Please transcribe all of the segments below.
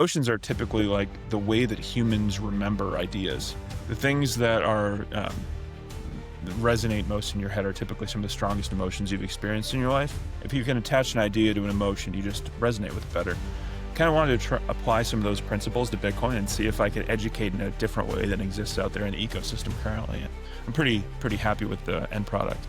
Emotions are typically like the way that humans remember ideas. The things that are resonate most in your head are typically some of the strongest emotions you've experienced in your life. If you can attach an idea to an emotion, you just resonate with it better. Kind of wanted to apply some of those principles to Bitcoin and see if I could educate in a different way than exists out there in the ecosystem currently. And I'm pretty happy with the end product.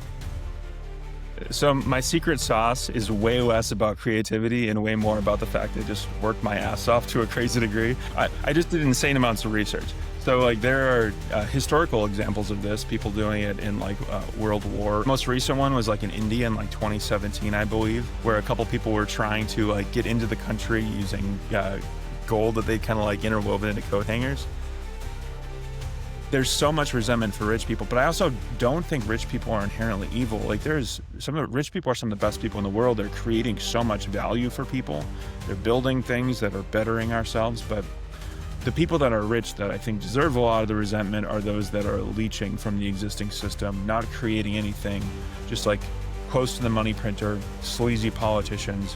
So my secret sauce is way less about creativity and way more about the fact that I just worked my ass off to a crazy degree. I just did insane amounts of research. So like there are historical examples of this, people doing it in like World War. Most recent one was like in India in like 2017, I believe, where a couple people were trying to like get into the country using gold that they kind of like interwoven into coat hangers. There's so much resentment for rich people, but I also don't think rich people are inherently evil. Like rich people are some of the best people in the world. They're creating so much value for people. They're building things that are bettering ourselves. But the people that are rich that I think deserve a lot of the resentment are those that are leeching from the existing system, not creating anything, just like close to the money printer, sleazy politicians.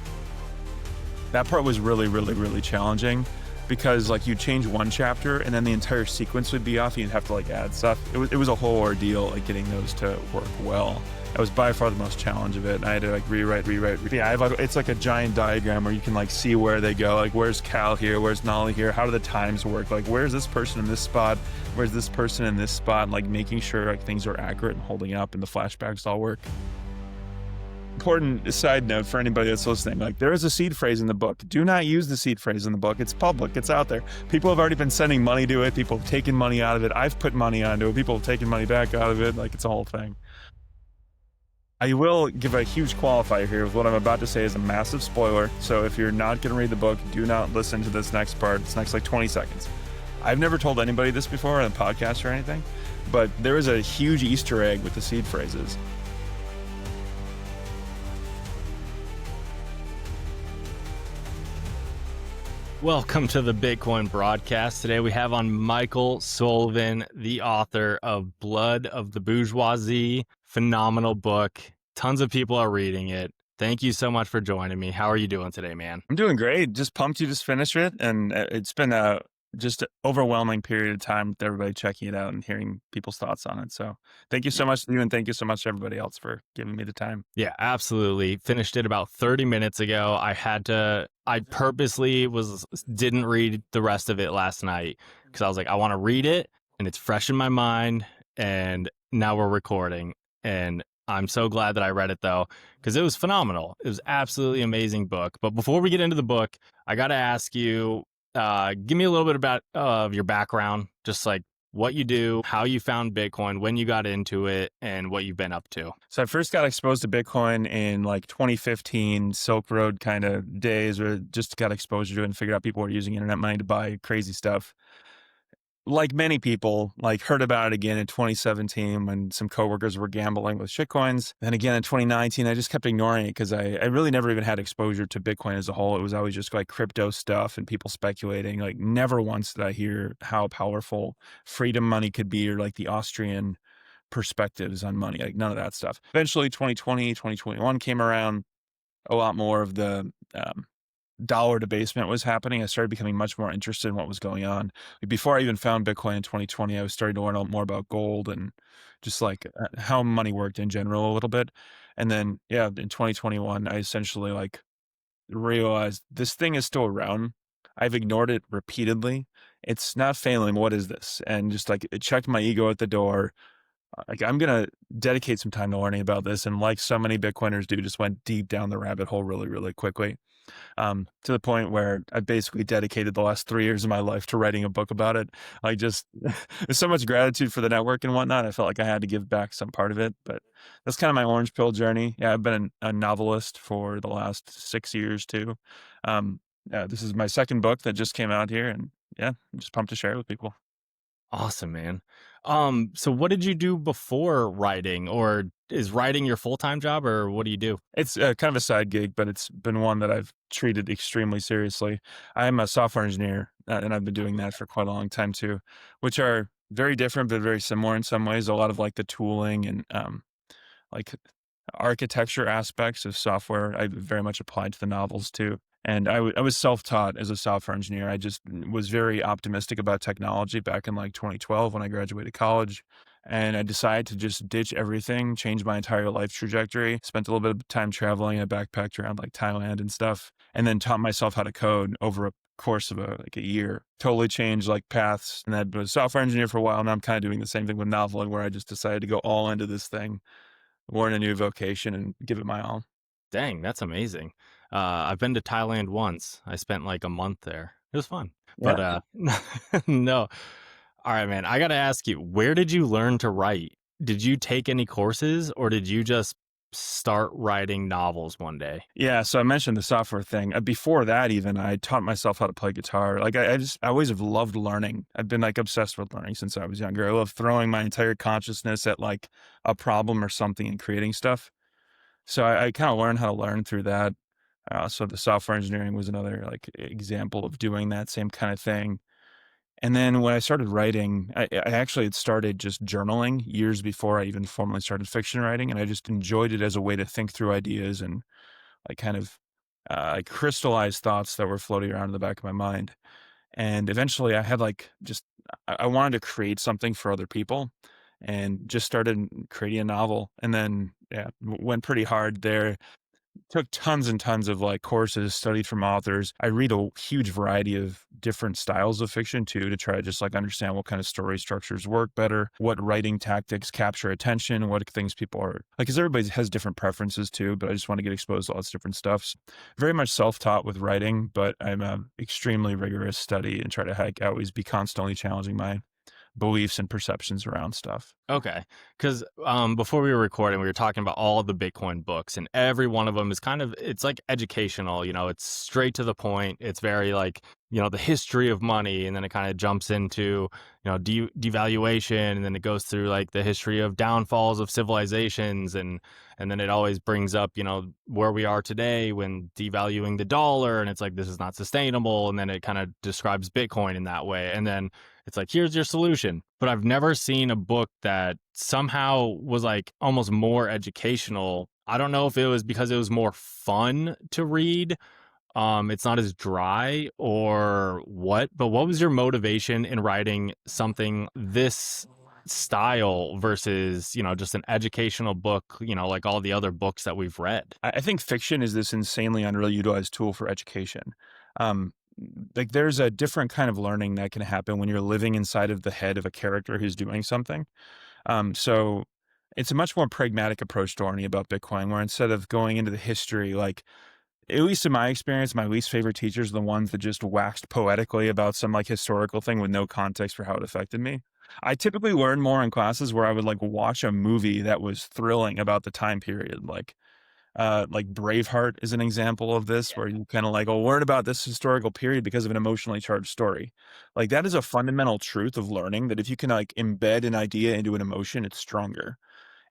That part was really challenging. Because like you change one chapter and then the entire sequence would be off. You'd have to like add stuff. It was a whole ordeal, like getting those to work well. That was by far the most challenge of it. And I had to like rewrite. Yeah, it's like a giant diagram where you can like see where they go. Like where's Cal here? Where's Nolly here? How do the times work? Like where's this person in this spot? Where's this person in this spot? Like making sure like things are accurate and holding up and the flashbacks all work. Important side note for anybody that's listening, like there is a seed phrase in the book. Do not use the seed phrase in the book. It's public. It's out there. People have already been sending money to it. People have taken money out of it. I've put money onto it. People have taken money back out of it. Like it's a whole thing. I will give a huge qualifier here. What I'm about to say is a massive spoiler. So if you're not going to read the book, do not listen to this next part. It's next like 20 seconds. I've never told anybody this before on a podcast or anything, but there is a huge Easter egg with the seed phrases. Welcome to the Bitcoin broadcast. Today we have on Michael Sullivan, the author of Blood of the Bourgeoisie. Phenomenal book. Tons of people are reading it. Thank you so much for joining me. How are you doing today, man? I'm doing great. Just pumped you just finished it. And it's been a just an overwhelming period of time with everybody checking it out and hearing people's thoughts on it. So thank you so much to you, and thank you so much to everybody else for giving me the time. Yeah, absolutely. Finished it about 30 minutes ago. I purposely didn't read the rest of it last night because I was like, I want to read it and it's fresh in my mind. And now we're recording. And I'm so glad that I read it though, because it was phenomenal. It was absolutely amazing book. But before we get into the book, I got to ask you, give me a little bit about your background, just like what you do, how you found Bitcoin, when you got into it, and what you've been up to. So I first got exposed to Bitcoin in like 2015, Silk Road kind of days, where just got exposure to it and figured out people were using internet money to buy crazy stuff. Like many people, like heard about it again in 2017 when some coworkers were gambling with shitcoins. And again in 2019, I just kept ignoring it because I really never even had exposure to Bitcoin as a whole. It was always just like crypto stuff and people speculating. Like never once did I hear how powerful freedom money could be or like the Austrian perspectives on money, like none of that stuff. Eventually 2020, 2021 came around. A lot more of the dollar debasement was happening. I started becoming much more interested in what was going on. Before I even found Bitcoin in 2020, I was starting to learn a lot more about gold and just like how money worked in general a little bit. And then, yeah, in 2021, I essentially like realized this thing is still around. I've ignored it repeatedly. It's not failing. What is this? And just like it checked my ego at the door. Like I'm going to dedicate some time to learning about this. And like so many Bitcoiners do, just went deep down the rabbit hole really quickly. To the point where I basically dedicated the last 3 years of my life to writing a book about it. Like just there's so much gratitude for the network and whatnot. I felt like I had to give back some part of it, but that's kind of my orange pill journey. Yeah, I've been a novelist for the last 6 years too. This is my second book that just came out here, and yeah, I'm just pumped to share it with people. Awesome, man. So what did you do before writing, or is writing your full-time job, or what do you do? It's kind of a side gig, but it's been one that I've treated extremely seriously. I'm a software engineer, and I've been doing that for quite a long time too, which are very different, but very similar in some ways. A lot of like the tooling and like architecture aspects of software, I very much applied to the novels too. And I was self-taught as a software engineer. I just was very optimistic about technology back in like 2012 when I graduated college. And I decided to just ditch everything, change my entire life trajectory. Spent a little bit of time traveling. I backpacked around like Thailand and stuff, and then taught myself how to code over a course of like a year. Totally changed like paths. And I was a software engineer for a while. Now I'm kind of doing the same thing with noveling, where I just decided to go all into this thing, learn a new vocation, and give it my all. Dang, that's amazing. I've been to Thailand once. I spent like a month there. It was fun. But Yeah. no. All right, man. I got to ask you, where did you learn to write? Did you take any courses or did you just start writing novels one day? Yeah, so I mentioned the software thing. Before that, even I taught myself how to play guitar. Like I always have loved learning. I've been like obsessed with learning since I was younger. I love throwing my entire consciousness at like a problem or something and creating stuff. So I kind of learned how to learn through that. So the software engineering was another like example of doing that same kind of thing. And then when I started writing, I actually had started just journaling years before I even formally started fiction writing, and I just enjoyed it as a way to think through ideas and like kind of like crystallized thoughts that were floating around in the back of my mind. And eventually I had like just, I wanted to create something for other people and just started creating a novel. And then, yeah, went pretty hard there. Took tons and tons of like courses, studied from authors. I read a huge variety of different styles of fiction too, to try to just like understand what kind of story structures work better, what writing tactics capture attention, what things people are like, because everybody has different preferences too, but I just want to get exposed to all this different stuff. Very much self-taught with writing, but I'm a extremely rigorous study and try to like always be constantly challenging my beliefs and perceptions around stuff. Okay. Because before we were recording, we were talking about all of the Bitcoin books, and every one of them is kind of, it's like educational, it's straight to the point. It's very like, the history of money, and then it kind of jumps into, devaluation, and then it goes through like the history of downfalls of civilizations, and then it always brings up, where we are today when devaluing the dollar, and it's like, this is not sustainable. And then it kind of describes Bitcoin in that way. And then it's like, here's your solution. But I've never seen a book that somehow was like almost more educational. I don't know if it was because it was more fun to read. It's not as dry or what, but what was your motivation in writing something this style versus, just an educational book, like all the other books that we've read? I think fiction is this insanely underutilized tool for education. Um, like there's a different kind of learning that can happen when you're living inside of the head of a character who's doing something. So it's a much more pragmatic approach to learning about Bitcoin, where instead of going into the history, like at least in my experience, my least favorite teachers are the ones that just waxed poetically about some like historical thing with no context for how it affected me. I typically learn more in classes where I would like watch a movie that was thrilling about the time period, like Braveheart is an example of this, where you kind of like, oh, learn about this historical period because of an emotionally charged story. Like that is a fundamental truth of learning, that if you can like embed an idea into an emotion, it's stronger.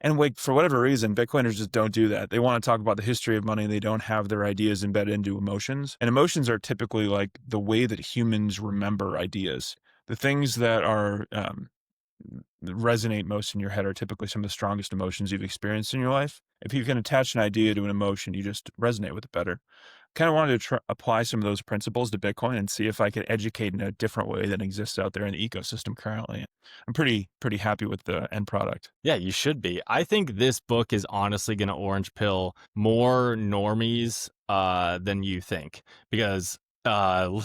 And like for whatever reason, Bitcoiners just don't do that. They want to talk about the history of money. They don't have their ideas embedded into emotions. And emotions are typically like the way that humans remember ideas. The things that are resonate most in your head are typically some of the strongest emotions you've experienced in your life. If you can attach an idea to an emotion, you just resonate with it better. Kind of wanted to apply some of those principles to Bitcoin and see if I could educate in a different way than exists out there in the ecosystem currently. I'm pretty happy with the end product. Yeah, you should be. I think this book is honestly going to orange pill more normies than you think, because uh,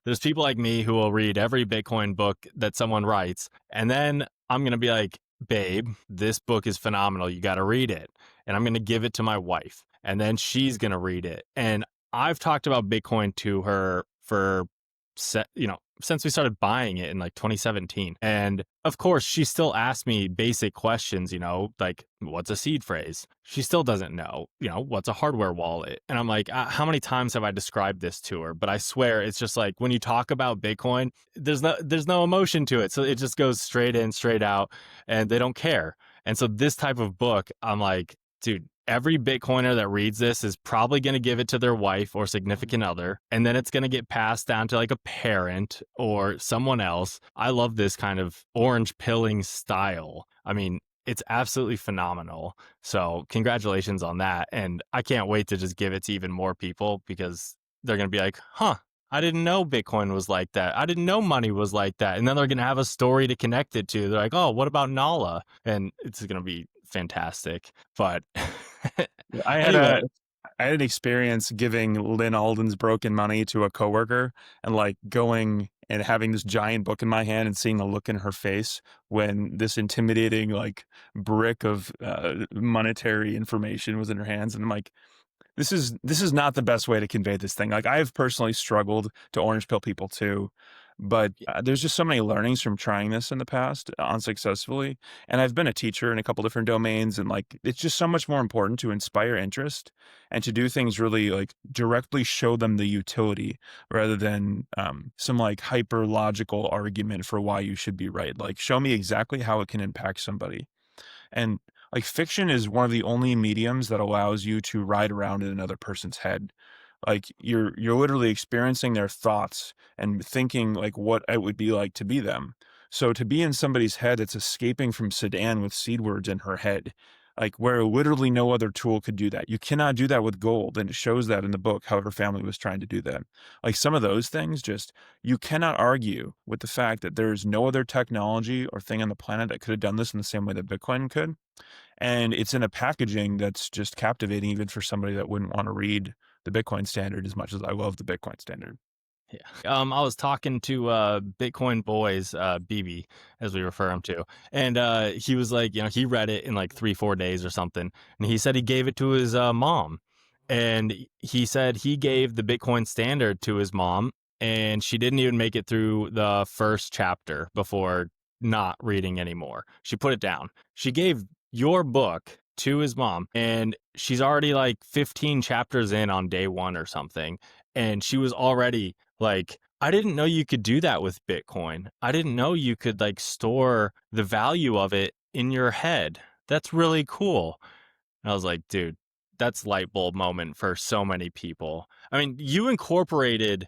there's people like me who will read every Bitcoin book that someone writes, and then I'm going to be like, babe, this book is phenomenal. You got to read it. And I'm going to give it to my wife, and then she's going to read it. And I've talked about Bitcoin to her for, since we started buying it in like 2017. And of course, she still asks me basic questions, like what's a seed phrase? She still doesn't know, what's a hardware wallet? And I'm like, how many times have I described this to her? But I swear, it's just like when you talk about Bitcoin, there's no emotion to it. So it just goes straight in, straight out, and they don't care. And so this type of book, I'm like, dude, every Bitcoiner that reads this is probably going to give it to their wife or significant other, and then it's going to get passed down to like a parent or someone else. I love this kind of orange pilling style. I mean, it's absolutely phenomenal. So congratulations on that. And I can't wait to just give it to even more people, because they're going to be like, huh, I didn't know Bitcoin was like that. I didn't know money was like that. And then they're going to have a story to connect it to. They're like, oh, what about Nala? And it's going to be fantastic. But I had anyway, a I had an experience giving Lynn Alden's Broken Money to a coworker and like going and having this giant book in my hand and seeing the look in her face when this intimidating like brick of monetary information was in her hands. And I'm like, this is not the best way to convey this thing. Like I've personally struggled to orange pill people too, but there's just so many learnings from trying this in the past unsuccessfully. And I've been a teacher in a couple different domains, and like it's just so much more important to inspire interest and to do things really like directly show them the utility rather than some like hyper logical argument for why you should be right. Like show me exactly how it can impact somebody. And like fiction is one of the only mediums that allows you to ride around in another person's head. Like you're literally experiencing their thoughts and thinking like what it would be like to be them. So to be in somebody's head that's escaping from Sedan with seed words in her head, like where literally no other tool could do that. You cannot do that with gold. And it shows that in the book, how her family was trying to do that. Like some of those things, just you cannot argue with the fact that there's no other technology or thing on the planet that could have done this in the same way that Bitcoin could. And it's in a packaging that's just captivating even for somebody that wouldn't want to read the Bitcoin Standard as much as I love the Bitcoin Standard. yeah. I was talking to Bitcoin Boys, BB, as we refer him to, and he was like, he read it in like 3-4 days or something, and he said he gave it to his mom, and he said he gave the Bitcoin Standard to his mom, and she didn't even make it through the first chapter before not reading anymore. She put it down. She gave your book to his mom, and she's already like 15 chapters in on day one or something, and she was already like, I didn't know you could do that with Bitcoin. I didn't know you could like store the value of it in your head. That's really cool. And I was like, dude, that's light bulb moment for so many people. I mean, you incorporated,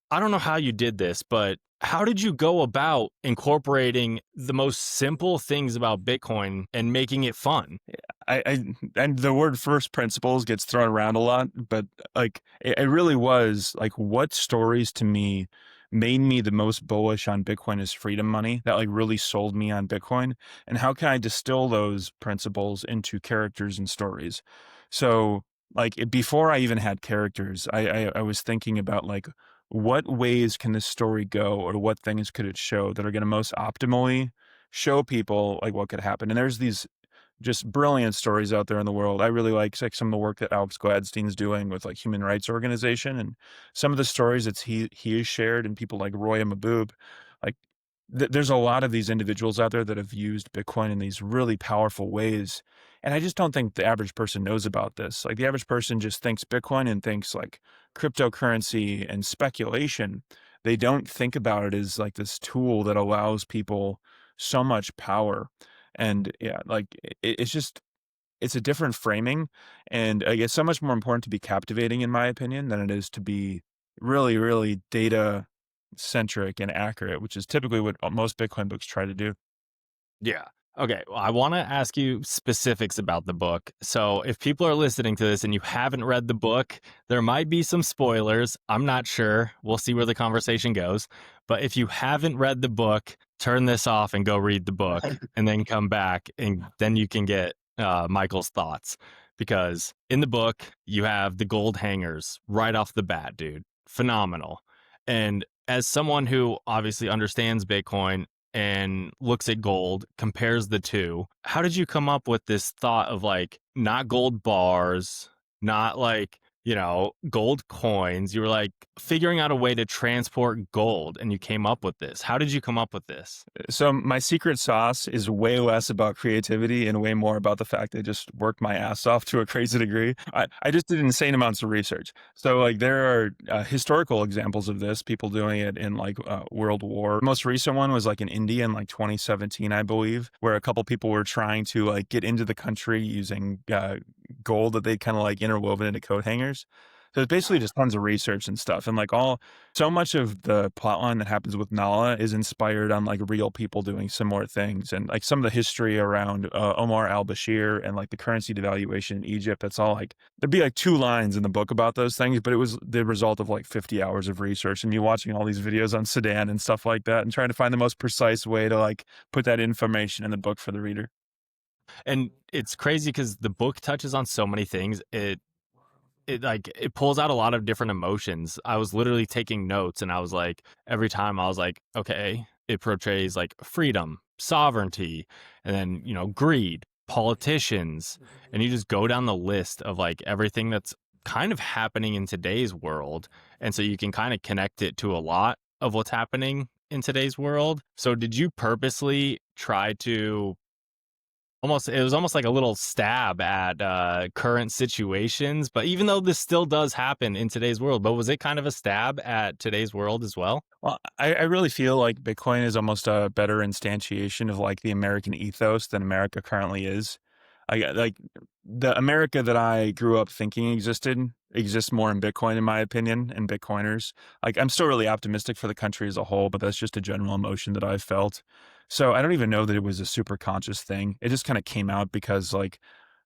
I don't know how you did this, but how did you go about incorporating the most simple things about Bitcoin and making it fun? I and the word first principles gets thrown around a lot, but like it really was like what stories to me made me the most bullish on Bitcoin as freedom money that like really sold me on Bitcoin, and how can I distill those principles into characters and stories? So like before I even had characters, I was thinking about like what ways can this story go or what things could it show that are going to most optimally show people like what could happen. And there's these just brilliant stories out there in the world. I really like some of the work that Alex Gladstein's doing with like human rights organization and some of the stories that he has shared and people like Roy Maboob. Like there's a lot of these individuals out there that have used Bitcoin in these really powerful ways. And I just don't think the average person knows about this. Like the average person just thinks Bitcoin and thinks like cryptocurrency and speculation. They don't think about it as like this tool that allows people so much power. And yeah, like it's just it's a different framing, and I guess so much more important to be captivating in my opinion than it is to be really, really data centric and accurate, which is typically what most Bitcoin books try to do. Yeah. Okay. Well, I want to ask you specifics about the book. So, if people are listening to this and you haven't read the book, there might be some spoilers. I'm not sure. We'll see where the conversation goes. But if you haven't read the book, turn this off and go read the book and then come back and then you can get Michael's thoughts. Because in the book, you have the gold hangers right off the bat, dude. Phenomenal. And as someone who obviously understands Bitcoin, and looks at gold, compares the two. How did you come up with this thought of like not gold bars, not like, gold coins? You were like figuring out a way to transport gold and you came up with this. How did you come up with this? So my secret sauce is way less about creativity and way more about the fact that I just worked my ass off to a crazy degree. I just did insane amounts of research. So like there are historical examples of this, people doing it in like World War. The most recent one was like in India in like 2017, I believe, where a couple people were trying to like get into the country using gold that they'd kind of like interwoven into coat hangers. So it's basically just tons of research and stuff, and like all so much of the plotline that happens with Nala is inspired on like real people doing similar things, and like some of the history around Omar al-Bashir and like the currency devaluation in Egypt. That's all like there'd be like 2 lines in the book about those things, but it was the result of like 50 hours of research and you watching all these videos on Sudan and stuff like that, and trying to find the most precise way to like put that information in the book for the reader. And it's crazy because the book touches on so many things. It pulls out a lot of different emotions. I was literally taking notes and I was like, every time I was like, okay, it portrays like freedom, sovereignty, and then, greed, politicians. And you just go down the list of like everything that's kind of happening in today's world. And so you can kind of connect it to a lot of what's happening in today's world. So did you purposely try to it was almost like a little stab at current situations, but even though this still does happen in today's world, but was it kind of a stab at today's world as well? Well, I really feel like Bitcoin is almost a better instantiation of like the American ethos than America currently is. Like the America that I grew up thinking exists more in Bitcoin, in my opinion, and Bitcoiners. Like I'm still really optimistic for the country as a whole, but that's just a general emotion that I've felt. So I don't even know that it was a super conscious thing. It just kind of came out because like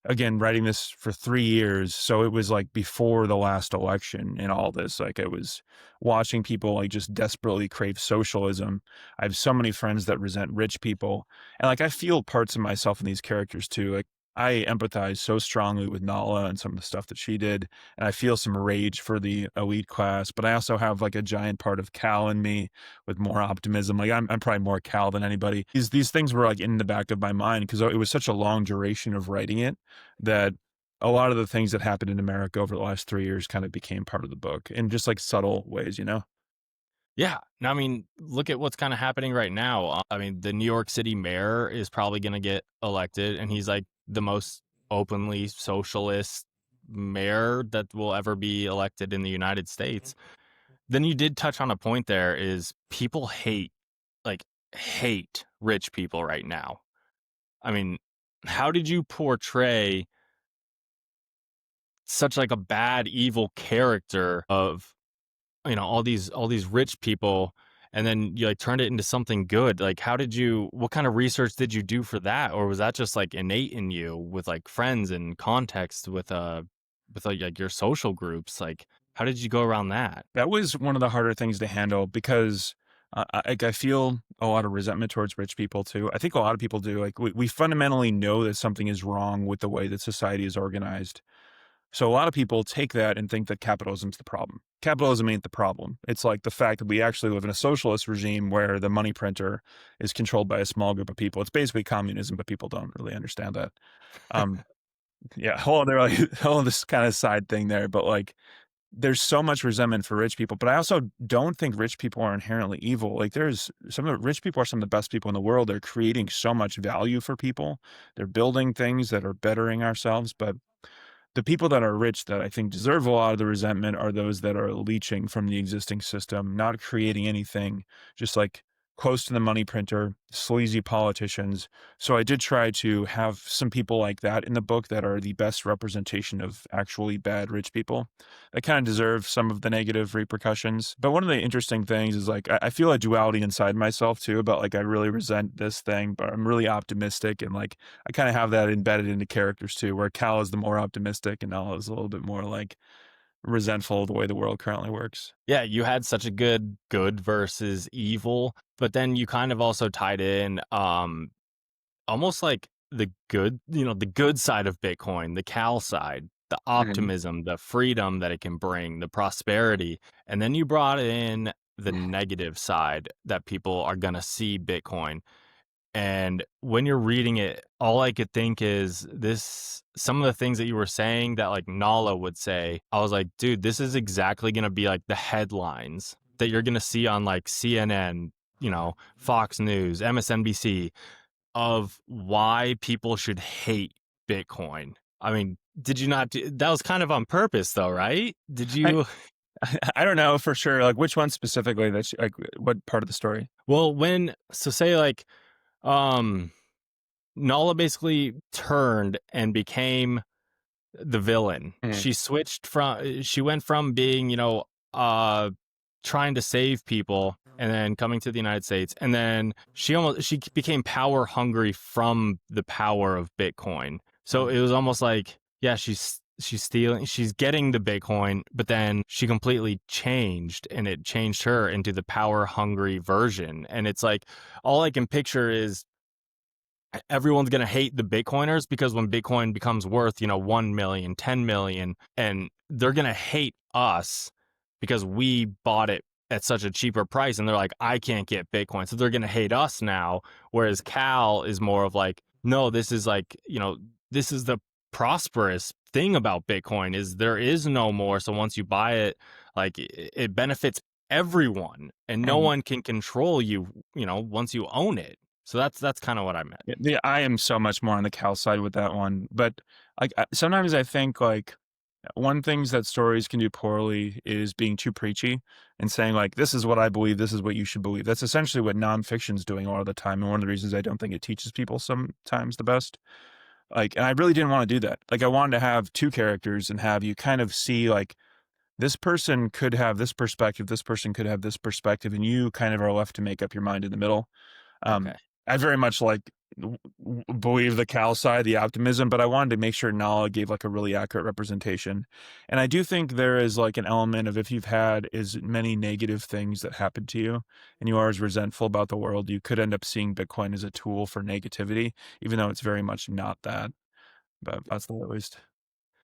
again, writing this for 3 years. So it was like before the last election and all this, like I was watching people like just desperately crave socialism. I have so many friends that resent rich people. And like, I feel parts of myself in these characters too. Like I empathize so strongly with Nala and some of the stuff that she did. And I feel some rage for the elite class, but I also have like a giant part of Cal in me with more optimism. Like I'm probably more Cal than anybody. These things were like in the back of my mind because it was such a long duration of writing it that a lot of the things that happened in America over the last 3 years kind of became part of the book in just like subtle ways, you know? Yeah. No, I mean, look at what's kind of happening right now. I mean, the New York City mayor is probably going to get elected, and he's like the most openly socialist mayor that will ever be elected in the United States. Then you did touch on a point there is people like, hate rich people right now. I mean, how did you portray such like a bad, evil character of all these rich people, and then you like turned it into something good? Like, what kind of research did you do for that, or was that just like innate in you with like friends and context with like your social groups? Like, how did you go around that? That was one of the harder things to handle because I feel a lot of resentment towards rich people too. I think a lot of people do. Like we fundamentally know that something is wrong with the way that society is organized. So a lot of people take that and think that capitalism's the problem. Capitalism ain't the problem. It's like the fact that we actually live in a socialist regime where the money printer is controlled by a small group of people. It's basically communism, but people don't really understand that. Um, yeah, whole other like whole this kind of side thing there, but like there's so much resentment for rich people, but I also don't think rich people are inherently evil. Like there's some of the rich people are some of the best people in the world. They're creating so much value for people. They're building things that are bettering ourselves, but the people that are rich that I think deserve a lot of the resentment are those that are leeching from the existing system, not creating anything, just like close to the money printer, sleazy politicians. So I did try to have some people like that in the book that are the best representation of actually bad rich people that kind of deserve some of the negative repercussions. But one of the interesting things is like I feel a duality inside myself too about like I really resent this thing, but I'm really optimistic and like I kind of have that embedded into characters too, where Cal is the more optimistic and Nala is a little bit more like resentful of the way the world currently works. Yeah, you had such a good versus evil, but then you kind of also tied in almost like the good side of Bitcoin, the Cal side, the Mhm. optimism, the freedom that it can bring, the prosperity. And then you brought in the negative side that people are going to see Bitcoin. And when you're reading it, all I could think is some of the things that you were saying that like Nala would say, I was like, dude, this is exactly going to be like the headlines that you're going to see on like CNN, Fox News, MSNBC, of why people should hate Bitcoin. I mean, did you not that was kind of on purpose though, right? Did I you I don't know for sure like which one specifically that's like what part of the story. well, say like um Nala basically turned and became the villain. Mhm. She went from being, uh trying to save people and then coming to the United States, and then she became power hungry from the power of Bitcoin. So it was almost like, yeah, she's getting the Bitcoin, but then she completely changed, and it changed her into the power hungry version. And it's like, all I can picture is everyone's going to hate the Bitcoiners, because when Bitcoin becomes worth, 1 million, 10 million, and they're going to hate us because we bought it at such a cheaper price, and they're like, I can't get Bitcoin. So they're going to hate us now. Whereas Cal is more of like, no, this is like, this is the prosperous thing about Bitcoin, is there is no more. So once you buy it, like, it benefits everyone, and no Mhm. one can control you, once you own it. So that's kind of what I meant. Yeah, I am so much more on the Cal side with that one, but sometimes I think like one things that stories can do poorly is being too preachy and saying like, this is what I believe, this is what you should believe. That's essentially what nonfiction's doing a lot of the time, and one of the reasons I don't think it teaches people sometimes the best. Like, and I really didn't want to do that. Like, I wanted to have two characters and have you kind of see like this person could have this perspective, this person could have this perspective, and you kind of are left to make up your mind in the middle. Okay. I very much like believe the Cal side, the optimism, but I wanted to make sure Nala gave like a really accurate representation. And I do think there is like an element of, if you've had as many negative things that happen to you and you are as resentful about the world, you could end up seeing Bitcoin as a tool for negativity, even though it's very much not that. But that's the least.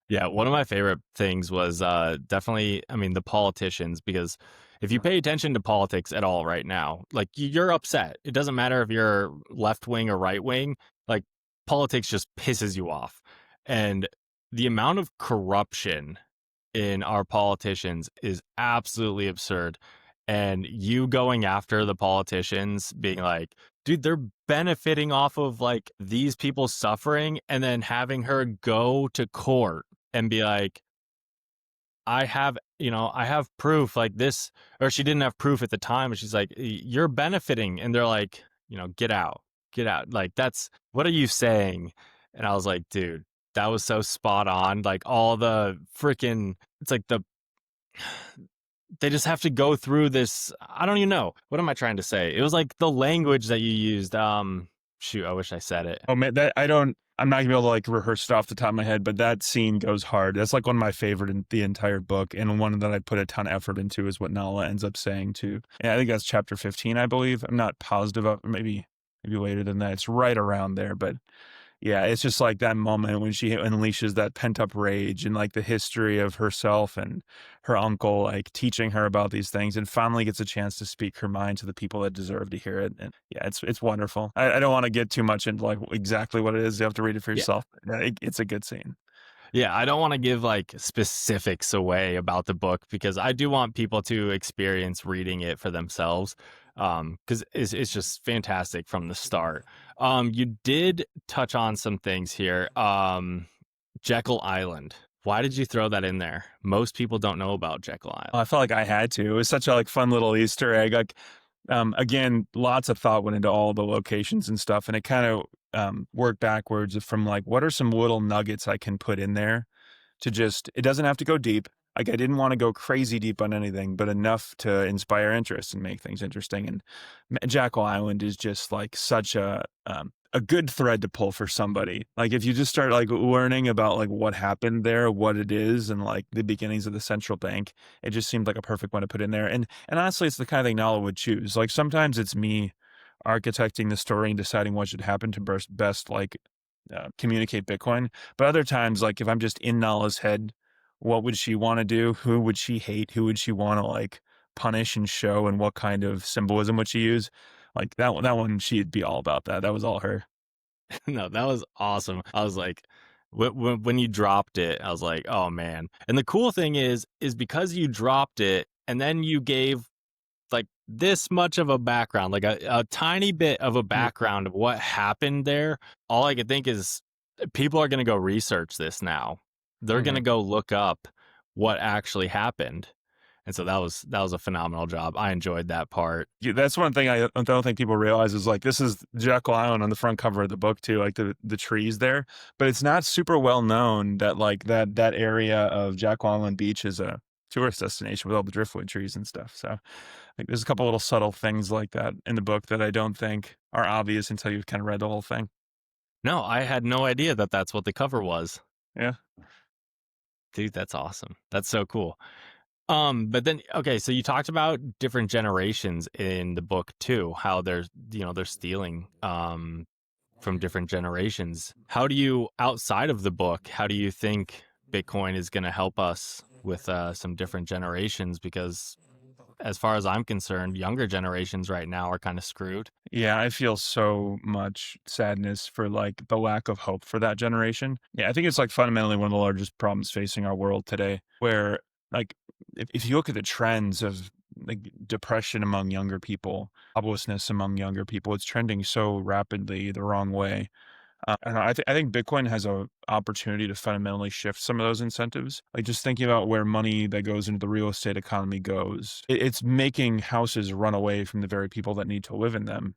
Yeah, one of my favorite things was definitely, I mean, the politicians, because if you pay attention to politics at all right now, like, you're upset. It doesn't matter if you're left wing or right wing, like, politics just pisses you off. And the amount of corruption in our politicians is absolutely absurd. And you going after the politicians, being like, dude, they're benefiting off of like these people suffering, and then having her go to court and be like, I have proof like this, or she didn't have proof at the time, and she's like, you're benefiting. And they're like, get out, get out. Like, that's, what are you saying? And I was like, dude, that was so spot on. Like, all the freaking, it's like they just have to go through this. I don't even know. What am I trying to say? It was like the language that you used. Shoot, I wish I said it. Oh man, that I don't. I'm not gonna be able to like rehearse it off the top of my head, but that scene goes hard. That's like one of my favorite in the entire book, and one that I put a ton of effort into is what Nala ends up saying too. And I think that's chapter 15, I believe. I'm not positive of maybe later than that. It's right around there, but yeah, it's just like that moment when she unleashes that pent up rage and like the history of herself and her uncle, like teaching her about these things, and finally gets a chance to speak her mind to the people that deserve to hear it. And yeah, it's wonderful. I don't want to get too much into like exactly what it is. You have to read it for Yeah. yourself. Yeah, it's a good scene. Yeah, I don't want to give like specifics away about the book, because I do want people to experience reading it for themselves. Because it's just fantastic from the start. You did touch on some things here. Jekyll Island. Why did you throw that in there? Most people don't know about Jekyll Island. I felt like I had to. It was such a like fun little Easter egg. Like again, lots of thought went into all the locations and stuff, and it kind of worked backwards from like, what are some little nuggets I can put in there to just, it doesn't have to go deep. Like, I didn't want to go crazy deep on anything, but enough to inspire interest and make things interesting. And Jackal Island is just like such a good thread to pull for somebody. Like, if you just start like learning about like what happened there, what it is, and like the beginnings of the central bank, it just seemed like a perfect one to put in there. And honestly, it's the kind of thing Nala would choose. Like, sometimes it's me architecting the story and deciding what should happen to best like communicate Bitcoin. But other times, like if I'm just in Nala's head, what would she want to do? Who would she hate? Who would she want to like punish and show? And what kind of symbolism would she use? Like that one, she'd be all about that. That was all her. No, that was awesome. I was like, when you dropped it, I was like, oh man. And the cool thing is because you dropped it and then you gave like this much of a background, like a tiny bit of a Mhm. background of what happened there. All I could think is, people are going to go research this now. They're going to Mhm. go look up what actually happened. And so that was a phenomenal job. I enjoyed that part. Yeah, that's one thing I don't think people realize is like this is Jekyll Island on the front cover of the book too, like the trees there. But it's not super well known that like that area of Jekyll Island Beach is a tourist destination with all the driftwood trees and stuff. So like there's a couple little subtle things like that in the book that I don't think are obvious until you've kind of read the whole thing. No, I had no idea that that's what the cover was. Yeah. Dude, that's awesome. That's so cool. But then okay, so you talked about different generations in the book too, how they're stealing from different generations. How do you, outside of the book, how do you think Bitcoin is going to help us with some different generations? Because as far as I'm concerned, younger generations right now are kind of screwed. Yeah, I feel so much sadness for like the lack of hope for that generation. Yeah, I think it's like fundamentally one of the largest problems facing our world today, where like if you look at the trends of like depression among younger people, joblessness among younger people, it's trending so rapidly the wrong way. And I think Bitcoin has a opportunity to fundamentally shift some of those incentives. Like just thinking about where money that goes into the real estate economy goes, it's making houses run away from the very people that need to live in them.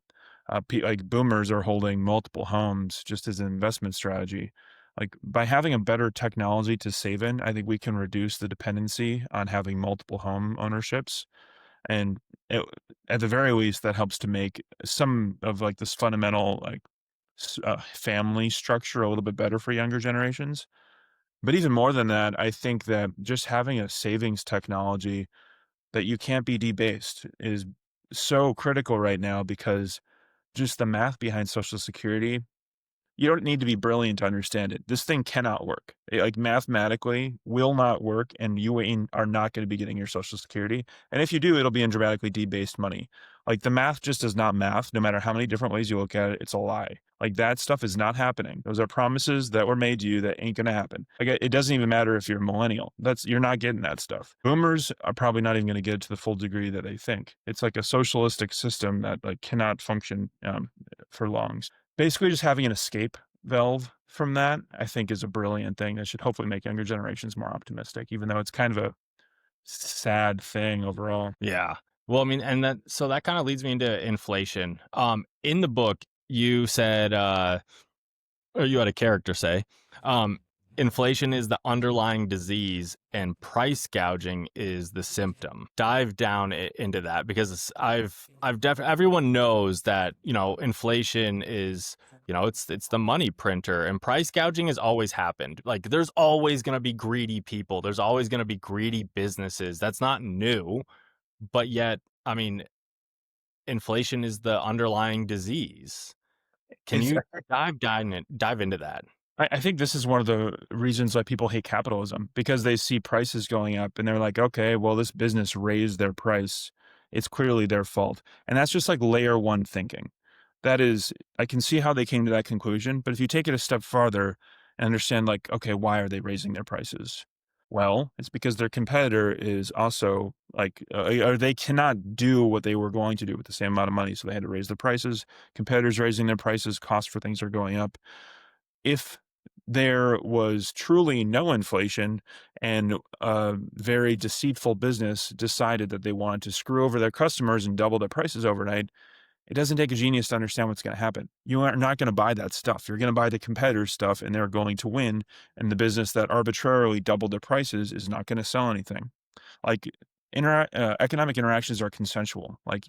Like boomers are holding multiple homes just as an investment strategy. Like by having a better technology to save in, I think we can reduce the dependency on having multiple home ownerships. And it, at the very least, that helps to make some of like this fundamental like family structure a little bit better for younger generations. But even more than that, I think that just having a savings technology that you can't be debased is so critical right now because just the math behind Social Security, you don't need to be brilliant to understand it. This thing cannot work. It, like mathematically will not work, and are not going to be getting your Social Security. And if you do, it'll be in dramatically debased money. Like the math just is not math. No matter how many different ways you look at it, it's a lie. Like that stuff is not happening. Those are promises that were made to you that ain't going to happen. Like it doesn't even matter if you're a millennial. You're not getting that stuff. Boomers are probably not even going to get it to the full degree that they think. It's like a socialistic system that like cannot function for long. Basically, just having an escape valve from that, I think, is a brilliant thing that should hopefully make younger generations more optimistic, even though it's kind of a sad thing overall. Yeah. Well, I mean, and that kind of leads me into inflation. In the book, you said, or you had a character say, um, inflation is the underlying disease and price gouging is the symptom. Dive down into that because I've definitely, everyone knows that, inflation is, it's the money printer, and price gouging has always happened. Like there's always going to be greedy people. There's always going to be greedy businesses. That's not new, but yet, I mean, inflation is the underlying disease. Can It's, you dive into that? I think this is one of the reasons why people hate capitalism because they see prices going up and they're like, okay, well, this business raised their price. It's clearly their fault. And that's just like layer one thinking. That is, I can see how they came to that conclusion. But if you take it a step farther and understand, like, okay, why are they raising their prices? Well, it's because their competitor is also like, or they cannot do what they were going to do with the same amount of money. So they had to raise their prices. Competitors raising their prices, costs for things are going up. If there was truly no inflation and a very deceitful business decided that they wanted to screw over their customers and double their prices overnight, it doesn't take a genius to understand what's going to happen. You are not going to buy that stuff. You're going to buy the competitor's stuff and they're going to win. And the business that arbitrarily doubled their prices is not going to sell anything. Like economic interactions are consensual. Like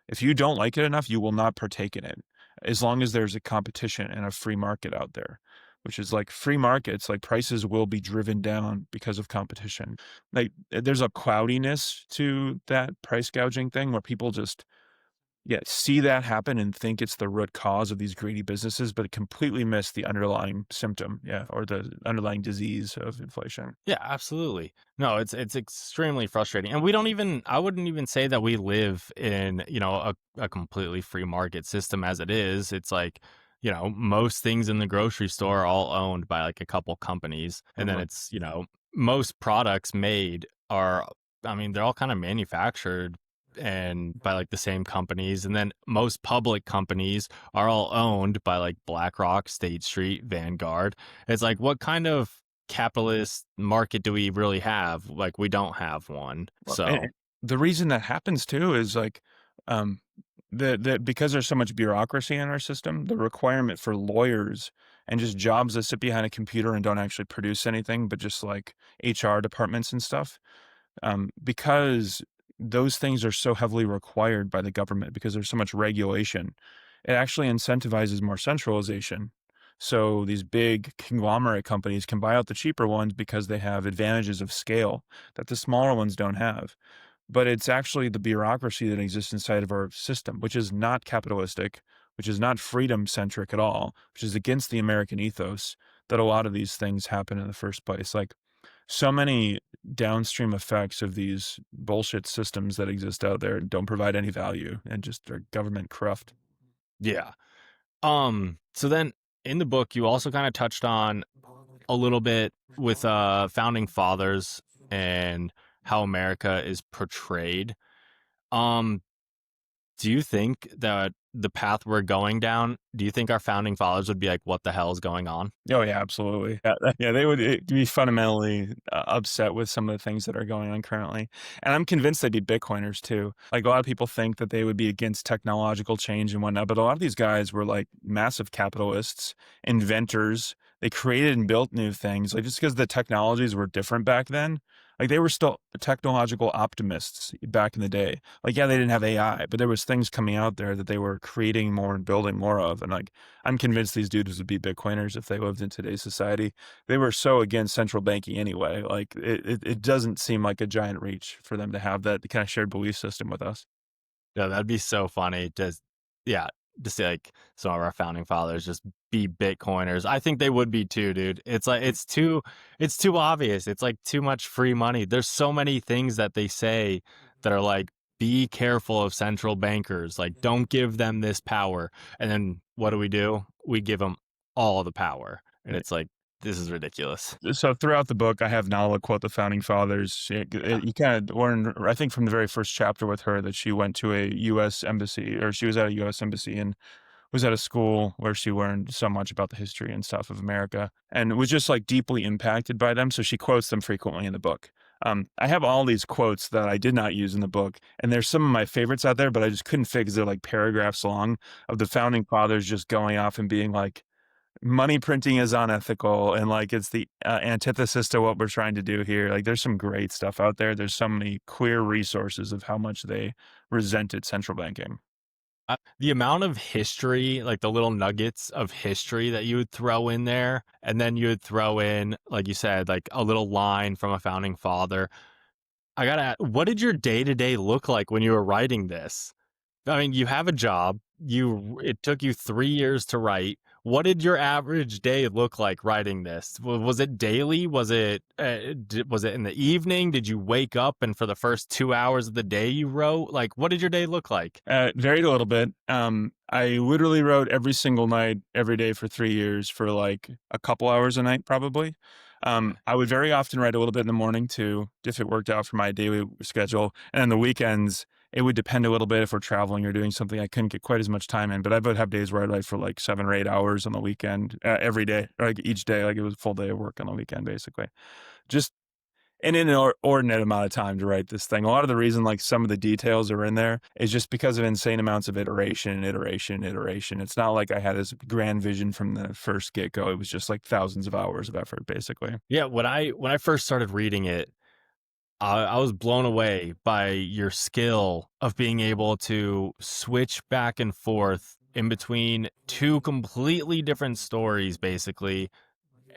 if you don't like it enough, you will not partake in it as long as there's a competition and a free market out there, which is like free markets, like prices will be driven down because of competition. Like there's a cloudiness to that price gouging thing where people just see that happen and think it's the root cause of these greedy businesses, but completely miss the underlying symptom, or the underlying disease of inflation. Yeah, absolutely. No, it's extremely frustrating. And I wouldn't even say that we live in, a completely free market system as it is. It's like, most things in the grocery store are all owned by like a couple companies. And then Mhm. it's, most products made are, I mean, they're all kind of manufactured and by like the same companies. And then most public companies are all owned by like BlackRock, State Street, Vanguard. It's like, what kind of capitalist market do we really have? Like, we don't have one. Well, So, the reason that happens too is like, um, because there's so much bureaucracy in our system, the requirement for lawyers and just jobs that sit behind a computer and don't actually produce anything, but just like HR departments and stuff, because those things are so heavily required by the government because there's so much regulation, it actually incentivizes more centralization. So these big conglomerate companies can buy out the cheaper ones because they have advantages of scale that the smaller ones don't have. But it's actually the bureaucracy that exists inside of our system, which is not capitalistic, which is not freedom centric at all, which is against the American ethos, that a lot of these things happen in the first place. Like so many downstream effects of these bullshit systems that exist out there don't provide any value and just are government cruft. yeah. So then in the book, you also kind of touched on a little bit with founding fathers and how America is portrayed. Um, do you think that the path we're going down, do you think our founding fathers would be like, what the hell is going on? Oh yeah, absolutely. Yeah, yeah, they would be fundamentally upset with some of the things that are going on currently, and I'm convinced they'd be Bitcoiners too. Like a lot of people think that they would be against technological change and whatnot, but a lot of these guys were like massive capitalists, inventors. They created and built new things. Like just because the technologies were different back then, like they were still technological optimists back in the day. Like yeah, they didn't have AI, but there was things coming out there that they were creating more and building more of, and like I'm convinced these dudes would be Bitcoiners if they lived in today's society. They were so against central banking anyway. Like it doesn't seem like a giant reach for them to have that kind of shared belief system with us. Yeah, that'd be so funny yeah, to see like some of our founding fathers just be Bitcoiners. I think they would be too, dude. It's like it's too obvious. It's like too much free money. There's so many things that they say that are like, be careful of central bankers. Like, don't give them this power. And then what do? We give them all the power. And Right. it's like, this is ridiculous. So throughout the book, I have Nala quote the founding fathers. Yeah. You kind of learn, I think, from the very first chapter with her that she went to a U.S. embassy, or she was at a U.S. embassy and was at a school where she learned so much about the history and stuff of America and was just like deeply impacted by them. So she quotes them frequently in the book. I have all these quotes that I did not use in the book, and there's some of my favorites out there, but I just couldn't fit because they're like paragraphs long of the founding fathers just going off and being like, money printing is unethical and like it's the antithesis to what we're trying to do here. Like there's some great stuff out there. There's so many clear resources of how much they resented central banking. The amount of history, like the little nuggets of history that you would throw in there, and then you would throw in, like you said, like a little line from a founding father. I gotta, what did your day to day look like when you were writing this? I mean, you have a job. It took you 3 years to write. What did your average day look like writing this? Was it daily? Was it in the evening? Did you wake up and for the first 2 hours of the day you wrote? Like, what did your day look like? Varied a little bit. I literally wrote every single night, every day for 3 years for like a couple hours a night, probably. I would very often write a little bit in the morning too, if it worked out for my daily schedule. And then the weekends, it would depend a little bit if we're traveling or doing something I couldn't get quite as much time in. But I would have days where I'd write for like 7 or 8 hours on the weekend, every day, like each day, like it was a full day of work on the weekend, basically. Just and in an ordinate amount of time to write this thing. A lot of the reason, like some of the details are in there, is just because of insane amounts of iteration. It's not like I had this grand vision from the first get go. It was just like thousands of hours of effort, basically. Yeah, when I first started reading it, I was blown away by your skill of being able to switch back and forth in between two completely different stories, basically,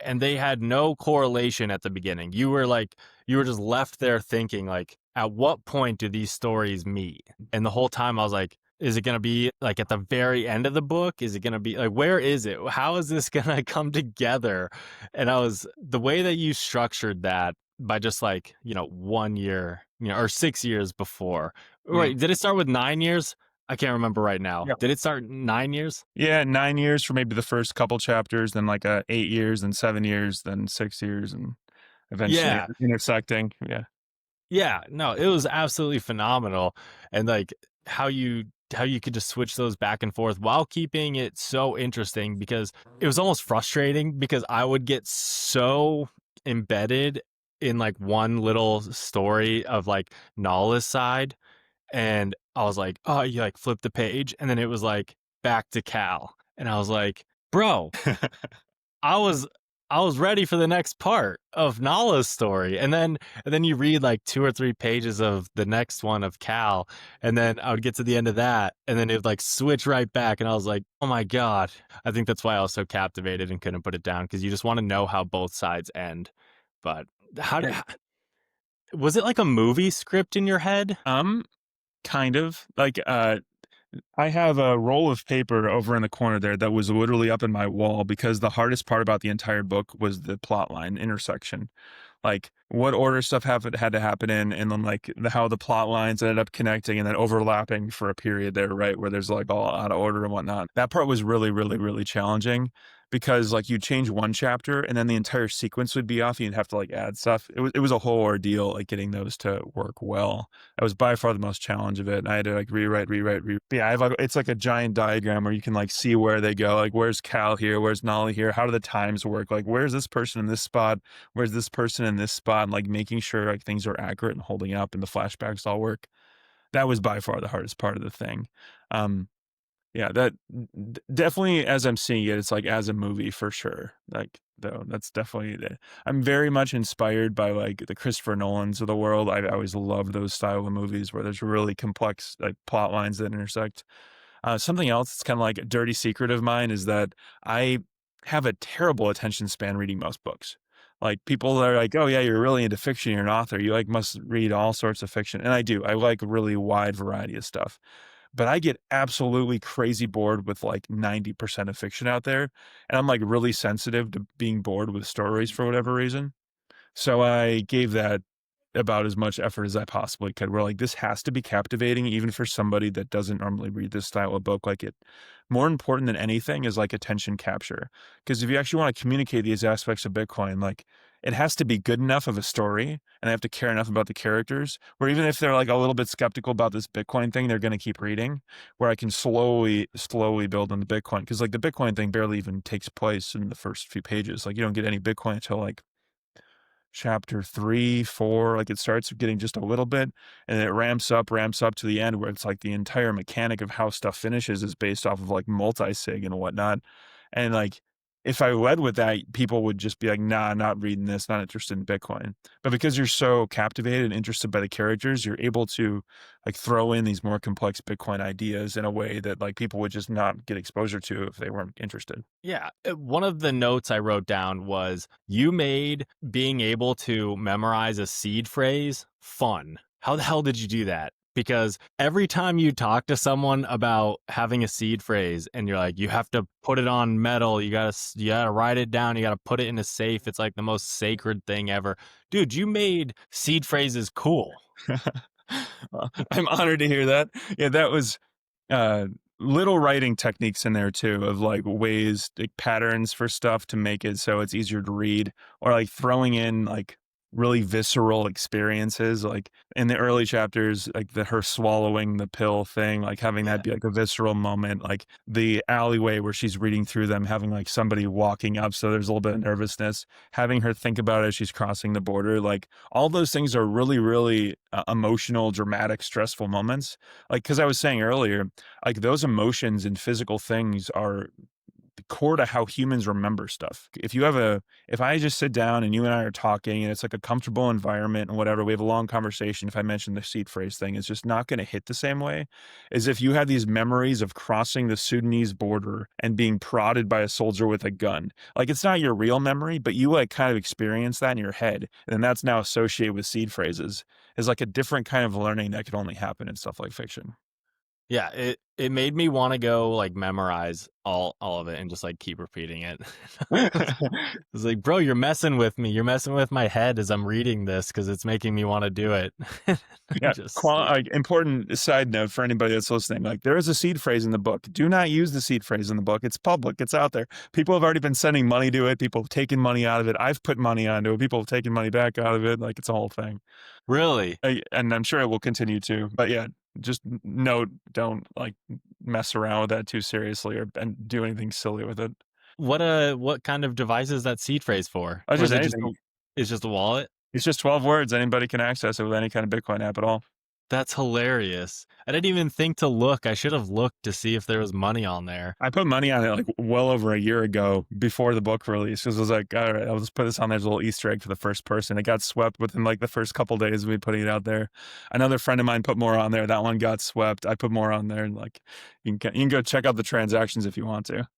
and they had no correlation at the beginning. You were just left there thinking like, at what point do these stories meet? And the whole time I was like, is it going to be like at the very end of the book? Is it going to be like, where is it? How is this going to come together? And the way that you structured that by just like, 1 year, or 6 years before. Mm. Right. Did it start with 9 years? I can't remember right now. Yeah. Did it start 9 years? Yeah, 9 years for maybe the first couple chapters, then like 8 years, then 7 years, then 6 years, and eventually Yeah. intersecting. Yeah. Yeah, no, it was absolutely phenomenal. And like how you could just switch those back and forth while keeping it so interesting, because it was almost frustrating because I would get so embedded in like one little story of like Nala's side, and I was like, oh, you like flip the page, and then it was like back to Cal, and I was like, bro, I was I was ready for the next part of Nala's story. And then you read like 2 or 3 pages of the next one of Cal, and then I would get to the end of that, and then it would like switch right back, and I was like, oh my God. I think that's why I was so captivated and couldn't put it down, because you just want to know how both sides end. But how did Yeah. was it like a movie script in your head? Um, kind of like I have a roll of paper over in the corner there that was literally up in my wall because the hardest part about the entire book was the plot line intersection. Like what order stuff had to happen in, and then like how the plot lines ended up connecting and then overlapping for a period there, right? Where there's like all out of order and whatnot. That part was really, really, really challenging because like you change one chapter and then the entire sequence would be off. You'd have to like add stuff. It was a whole ordeal, like getting those to work well. That was by far the most challenge of it. I had to like rewrite. But yeah, it's like a giant diagram where you can like see where they go. Like where's Cal here? Where's Nolly here? How do the times work? Like where's this person in this spot? Where's this person in this spot? And like making sure like things are accurate and holding up and the flashbacks all work. That was by far the hardest part of the thing. Um, yeah, that definitely as I'm seeing it, it's like as a movie for sure. Like though, that's definitely I'm very much inspired by like the Christopher Nolans of the world. I always loved those style of movies where there's really complex like plot lines that intersect. Something else that's kind of like a dirty secret of mine is that I have a terrible attention span reading most books. Like people are like, "Oh yeah, you're really into fiction. You're an author. You like must read all sorts of fiction." And I do. I like a really wide variety of stuff. But I get absolutely crazy bored with like 90% of fiction out there, and I'm like really sensitive to being bored with stories for whatever reason. So I gave that about as much effort as I possibly could. We're like, this has to be captivating, even for somebody that doesn't normally read this style of book. Like it, more important than anything is like attention capture. Because if you actually want to communicate these aspects of Bitcoin, like it has to be good enough of a story, and I have to care enough about the characters, where even if they're like a little bit skeptical about this Bitcoin thing, they're going to keep reading. Where I can slowly build on the Bitcoin, because like the Bitcoin thing barely even takes place in the first few pages. Like you don't get any Bitcoin until like chapter 3, 4, like it starts getting just a little bit and it ramps up to the end where it's like the entire mechanic of how stuff finishes is based off of like multi-sig and whatnot. And like if I led with that, people would just be like, nah, not reading this, not interested in Bitcoin. But because you're so captivated and interested by the characters, you're able to like throw in these more complex Bitcoin ideas in a way that like people would just not get exposure to if they weren't interested. Yeah. One of the notes I wrote down was you made being able to memorize a seed phrase fun. How the hell did you do that? Because every time you talk to someone about having a seed phrase and you're like, you have to put it on metal, you gotta write it down, you gotta put it in a safe. It's like the most sacred thing ever. Dude, you made seed phrases cool. Well, I'm honored to hear that. Yeah, that was uh little writing techniques in there too of like ways like patterns for stuff to make it so it's easier to read, or like throwing in like really visceral experiences like in the early chapters, like her swallowing the pill thing, like having that Yeah. be like a visceral moment, like the alleyway where she's reading through them, having like somebody walking up, so there's a little bit of nervousness, having her think about it as she's crossing the border, like all those things are really, really emotional, dramatic, stressful moments. Like because I was saying earlier, like those emotions and physical things are core to how humans remember stuff. If I just sit down and you and I are talking and it's like a comfortable environment and whatever, we have a long conversation. If I mention the seed phrase thing, it's just not going to hit the same way as if you have these memories of crossing the Sudanese border and being prodded by a soldier with a gun. Like it's not your real memory, but you like kind of experience that in your head. And that's now associated with seed phrases is like a different kind of learning that could only happen in stuff like fiction. Yeah, it made me want to go like memorize all of it and just like keep repeating it. It's like, bro, you're messing with me. You're messing with my head as I'm reading this because it's making me want to do it. Yeah, Just like, like important side note for anybody that's listening, like there is a seed phrase in the book. Do not use the seed phrase in the book. It's public. It's out there. People have already been sending money to it. People have taken money out of it. I've put money onto it. People have taken money back out of it. Like it's a whole thing. really, And I'm sure it will continue to. But yeah, just note, don't like mess around with that too seriously or and do anything silly with it. what kind of device is that seed phrase for? Or is Just it just anything. It's just a wallet? It's just 12 words. Anybody can access it with any kind of Bitcoin app at all. That's hilarious. I didn't even think to look. I should have looked to see if there was money on there. I put money on it like well over a year ago before the book release because I was like, all right, I'll just put this on there as a little Easter egg for the first person. It got swept within like the first couple days of me putting it out there. Another friend of mine put more on there. That one got swept. I put more on there, and like you can go check out the transactions if you want to.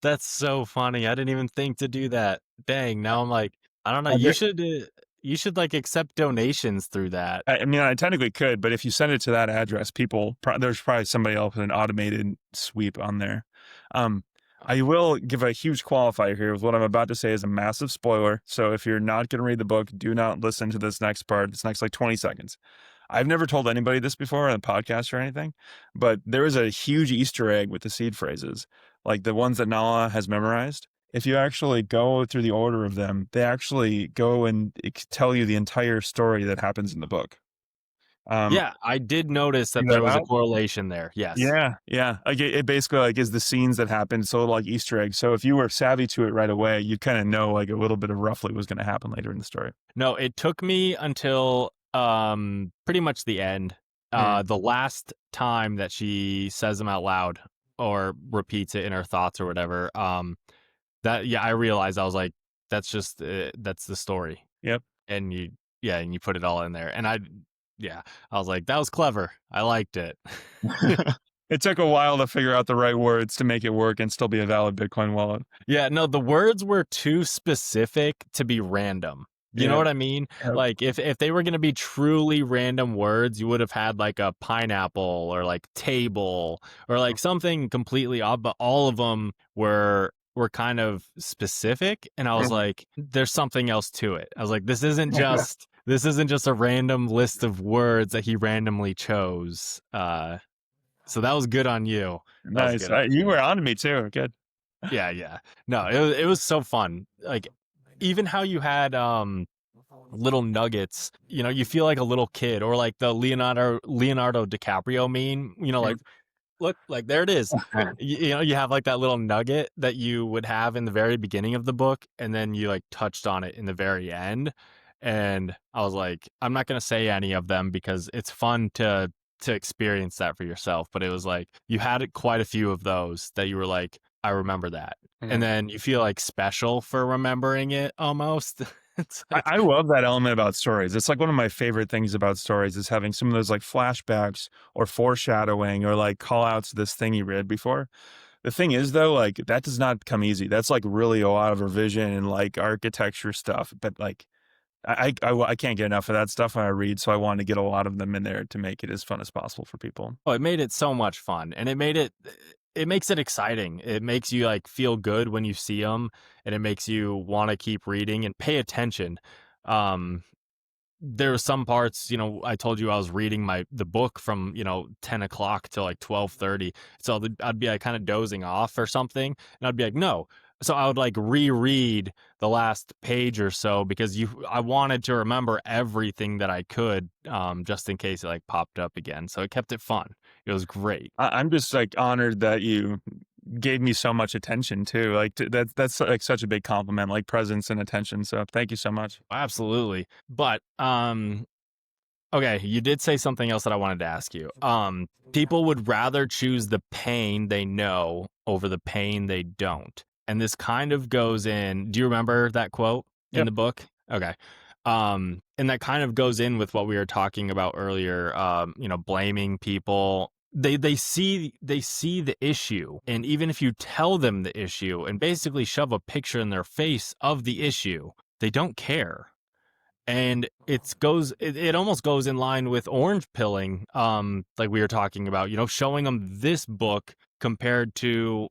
That's so funny. I didn't even think to do that. Dang, now I'm like, I don't know. Uh, there- You should like accept donations through that. I mean, I technically could, but if you send it to that address, there's probably somebody else with an automated sweep on there. Um, I will give a huge qualifier here with what I'm about to say is a massive spoiler. So if you're not going to read the book, do not listen to this next part. This next like 20 seconds. I've never told anybody this before on a podcast or anything, but there is a huge Easter egg with the seed phrases, like the ones that Nala has memorized. If you actually go through the order of them, they actually go and tell you the entire story that happens in the book. Um, Yeah, I did notice that Figure there that was a out? correlation there. Yes. Yeah, yeah. Like it basically like is the scenes that happen, so like Easter eggs. So if you were savvy to it right away, you kind of know like a little bit of roughly what's going to happen later in the story. No, it took me until pretty much the end. Mm. The last time that she says them out loud or repeats it in her thoughts or whatever. That yeah, I realized I was like, that's just that's the story. Yep. And you put it all in there. And I was like, that was clever. I liked it. It took a while to figure out the right words to make it work and still be a valid Bitcoin wallet. Yeah, no, the words were too specific to be random. You know Yeah. what I mean? Yep. Like if they were going to be truly random words, you would have had like a pineapple or like table or like something completely odd, but all of them were kind of specific, and I was like, there's something else to it. I was like, this isn't just a random list of words that he randomly chose. So that was good on you. That was Nice. good on You you. were on to me too. Good. Yeah, yeah. No, it was so fun. Like even how you had little nuggets, you feel like a little kid, or like the Leonardo DiCaprio meme, like look, like there it is. You have like that little nugget that you would have in the very beginning of the book, and then you like touched on it in the very end. And I was like, I'm not gonna say any of them because it's fun to experience that for yourself. But it was like you had quite a few of those that you were like, I remember that. And then you feel like special for remembering it almost. It's like, I love that element about stories. It's like one of my favorite things about stories is having some of those like flashbacks or foreshadowing or like call outs to this thing you read before. The thing is though, like that does not come easy. That's like really a lot of revision and like architecture stuff. But like I can't get enough of that stuff when I read. So I wanted to get a lot of them in there to make it as fun as possible for people. oh, it made it so much fun, and it makes it exciting. It makes you like feel good when you see them, and it makes you want to keep reading and pay attention. Um, there were some parts, I told you I was reading the book from 10 o'clock till like 12:30, so I'd be like kind of dozing off or something, and I'd be like, no. So I would like reread the last page or so because I wanted to remember everything that I could, just in case it like popped up again. So it kept it fun. It was great. I'm just like honored that you gave me so much attention too. Like that's like such a big compliment, like presence and attention. So thank you so much. Absolutely. But okay, you did say something else that I wanted to ask you. People would rather choose the pain they know over the pain they don't. And this kind of goes in, do you remember that quote in Yep. the book? Okay. And that kind of goes in with what we were talking about earlier, blaming people. They see the issue, and even if you tell them the issue and basically shove a picture in their face of the issue, they don't care. And it almost goes in line with orange pilling, like we were talking about, showing them this book compared to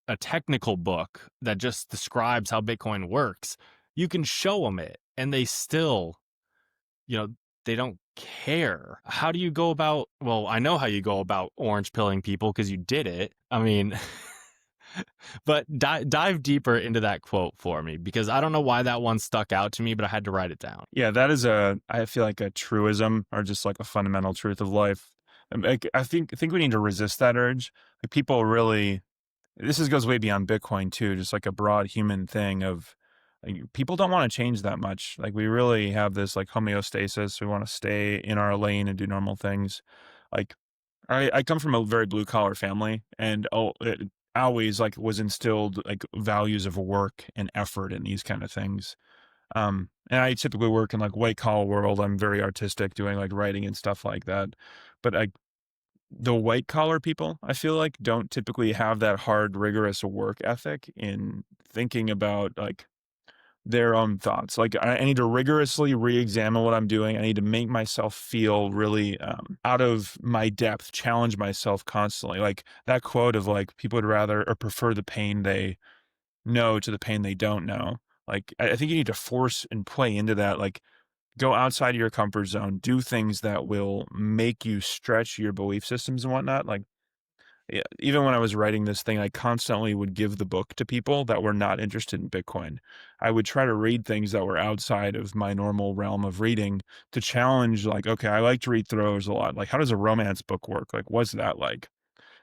a technical book that just describes how Bitcoin works. You can show them it and they still, they don't care. How do you go about, well, I know how you go about orange pilling people because you did it. I mean, but dive deeper into that quote for me, because I don't know why that one stuck out to me, but I had to write it down. Yeah, that is I feel like a truism or just like a fundamental truth of life. I think we need to resist that urge. Like people really, goes way beyond Bitcoin too, just like a broad human thing of like, people don't want to change that much. Like we really have this like homeostasis. We want to stay in our lane and do normal things. Like I come from a very blue collar family, and it always like was instilled like values of work and effort and these kind of things. And I typically work in like white collar world. I'm very artistic, doing like writing and stuff like that. But like the white collar people, I feel like don't typically have that hard, rigorous work ethic in thinking about like their own thoughts. Like I need to rigorously re-examine what I'm doing. I need to make myself feel really out of my depth, challenge myself constantly. Like that quote of like people would rather or prefer the pain they know to the pain they don't know. Like I think you need to force and play into that. Like go outside of your comfort zone, do things that will make you stretch your belief systems and whatnot. Like yeah, even when I was writing this thing, I constantly would give the book to people that were not interested in Bitcoin. I would try to read things that were outside of my normal realm of reading to challenge, like, okay, I like to read thrillers a lot. Like, how does a romance book work? Like, what's that like?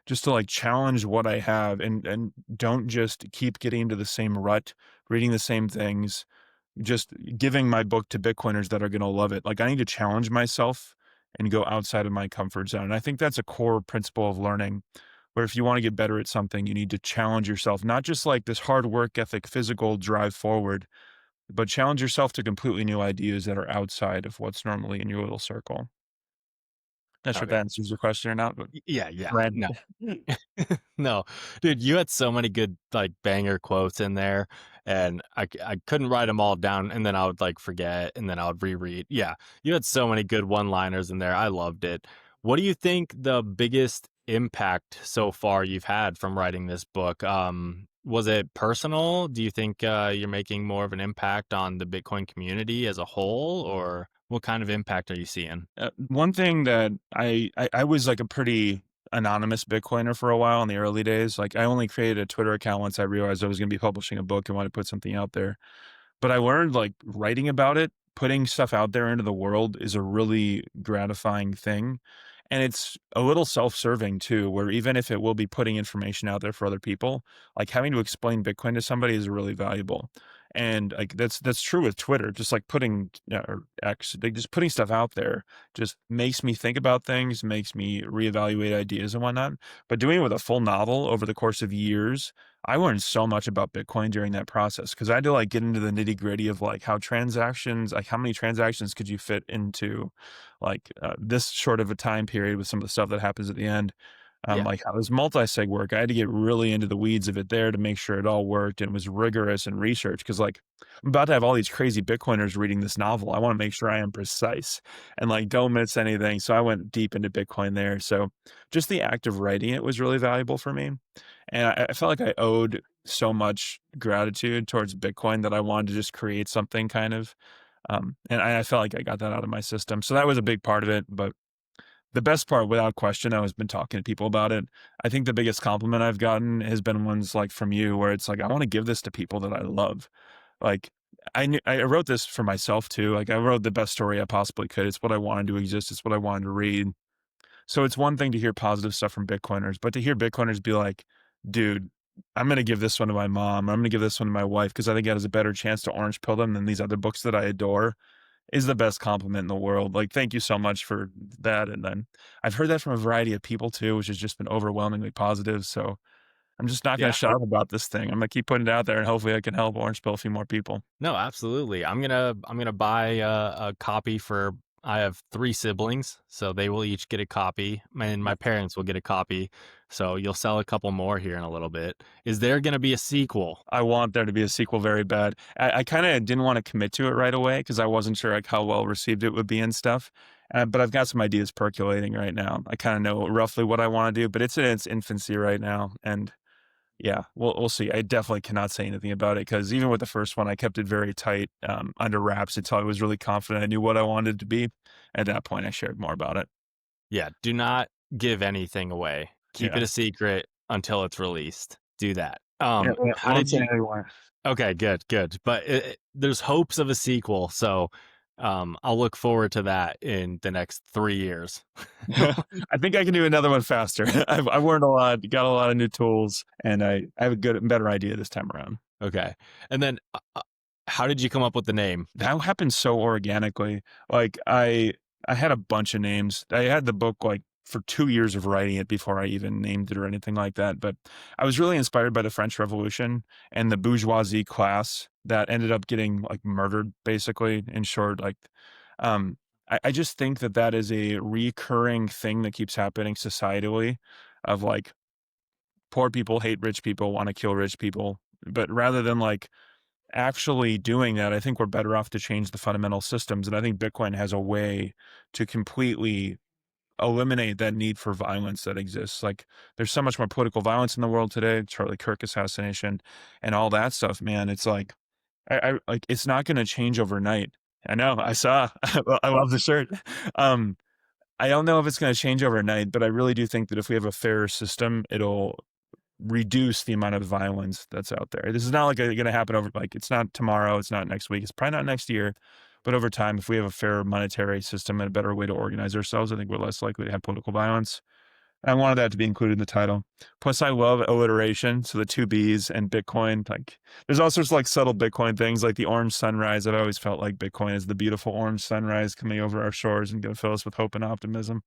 Just to like challenge what I have and don't just keep getting into the same rut, reading the same things, just giving my book to Bitcoiners that are going to love it. Like I need to challenge myself and go outside of my comfort zone. And I think that's a core principle of learning, where if you want to get better at something, you need to challenge yourself, not just like this hard work ethic, physical drive forward, but challenge yourself to completely new ideas that are outside of what's normally in your little circle. Not sure if that Okay. answers your question or not, but Yeah, yeah. random. No. No, dude, you had so many good like banger quotes in there, and I couldn't write them all down, and then I would like forget, and then I would reread. Yeah, you had so many good one-liners in there. I loved it. What do you think the biggest impact so far you've had from writing this book? Was it personal? Do you think you're making more of an impact on the Bitcoin community as a whole, or what kind of impact are you seeing? One thing that I was like a pretty anonymous Bitcoiner for a while in the early days. Like I only created a Twitter account once I realized I was going to be publishing a book and wanted to put something out there. But I learned like writing about it, putting stuff out there into the world is a really gratifying thing. And it's a little self-serving too, where even if it will be putting information out there for other people, like having to explain Bitcoin to somebody is really valuable. And like that's true with Twitter, just like putting or X, like just putting stuff out there just makes me think about things, makes me reevaluate ideas and whatnot. But doing it with a full novel over the course of years, I learned so much about Bitcoin during that process because I had to like get into the nitty gritty of like how transactions, like how many transactions could you fit into like this short of a time period with some of the stuff that happens at the end. Yeah, Like how does multi-sig work? I had to get really into the weeds of it there to make sure it all worked and was rigorous and research because like I'm about to have all these crazy Bitcoiners reading this novel. I want to make sure I am precise and like don't miss anything. So I went deep into Bitcoin there. So just the act of writing it was really valuable for me. And I felt like I owed so much gratitude towards Bitcoin that I wanted to just create something kind of. And I felt like I got that out of my system. So that was a big part of it. But the best part, without question, I was been talking to people about it. I think the biggest compliment I've gotten has been ones like from you, where it's like, I want to give this to people that I love. Like, I wrote this for myself too. Like, I wrote the best story I possibly could. It's what I wanted to exist. It's what I wanted to read. So it's one thing to hear positive stuff from Bitcoiners, but to hear Bitcoiners be like, dude, I'm going to give this one to my mom. I'm going to give this one to my wife because I think it has a better chance to orange pill them than these other books that I adore is the best compliment in the world. Like, thank you so much for that. And then I've heard that from a variety of people too, which has just been overwhelmingly positive. So I'm just not going yeah. to shut up about this thing. I'm going to keep putting it out there and hopefully I can help orange pill a few more people. No, absolutely. I'm gonna buy a copy for. I have three siblings, so they will each get a copy, and my parents will get a copy. So you'll sell a couple more here in a little bit. Is there gonna be a sequel? I want there to be a sequel very bad. I kind of didn't want to commit to it right away because I wasn't sure like how well received it would be and stuff. But I've got some ideas percolating right now. I kind of know roughly what I want to do, but it's in its infancy right now. And yeah, we'll see. I definitely cannot say anything about it because even with the first one, I kept it very tight under wraps until I was really confident I knew what I wanted it to be. At that point, I shared more about it. Yeah. Do not give anything away. Keep Yeah, it a secret until it's released. Do that. yeah, yeah. How Won't did say you? anymore. Okay, good, good. But there's hopes of a sequel, so I'll look forward to that in the next 3 years. I think I can do another one faster. I've learned a lot, got a lot of new tools, and I have a better idea this time around. Okay. And then How did you come up with the name? That happened so organically. Like I had a bunch of names. I had the book like for 2 years of writing it before I even named it or anything like that. But I was really inspired by the French Revolution and the bourgeoisie class that ended up getting like murdered, basically. In short, like um, I just think that that is a recurring thing that keeps happening societally, of like poor people hate rich people, want to kill rich people. But rather than like actually doing that, I think we're better off to change the fundamental systems. And I think Bitcoin has a way to completely eliminate that need for violence that exists. Like there's so much more political violence in the world today, Charlie Kirk assassination and all that stuff, man. It's like, I like, it's not going to change overnight. I know I saw, I love the shirt. Um, I don't know if it's going to change overnight, but I really do think that if we have a fairer system, it'll reduce the amount of violence that's out there. This is not like going to happen over, like, it's not tomorrow, it's not next week, it's probably not next year, but over time, if we have a fair monetary system and a better way to organize ourselves, I think we're less likely to have political violence. I wanted that to be included in the title. Plus, I love alliteration. So the two B's and Bitcoin, like there's all sorts of like subtle Bitcoin things, like the orange sunrise. I've always felt like Bitcoin is the beautiful orange sunrise coming over our shores and going to fill us with hope and optimism.